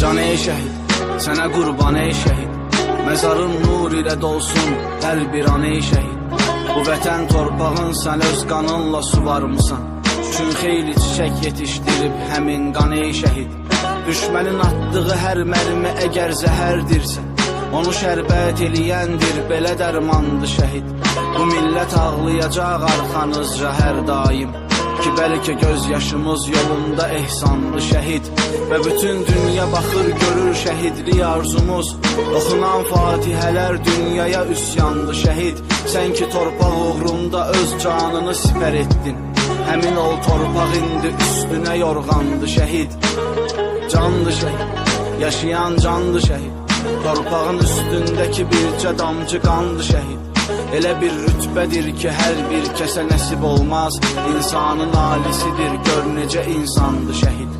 Can ey şəhid, sənə qurban ey şəhid, məzarın nur ilə dolsun hər bir an ey şəhid. Bu vətən torpağın sən öz qanınla suvarmısan, üçün xeyli çiçək yetişdirib həmin qan ey şəhid. Düşmənin atdığı hər mərmi əgər zəhərdirsə, onu şərbət eləyəndir, belə dərmandır şəhid. Bu millət ağlayacaq arxanızca hər daim, ki bəlkə göz yaşımız yolunda ehsanlı şəhid. Və bütün dünya baxır görür şəhidlik arzumuz, oxunan fatihələr dünyaya üsyandı şəhid. Sən ki torpaq uğrunda öz canını sipər etdin, həmin ol torpaq indi üstünə yorğandı şəhid. Candı şəhid, yaşayan candı şəhid, torpağın üstündəki bircə damcı qandı şəhid. Elə bir rütbədir ki hər bir kəsə nəsib olmaz, insanın alisidir, gör necə insandı şəhid.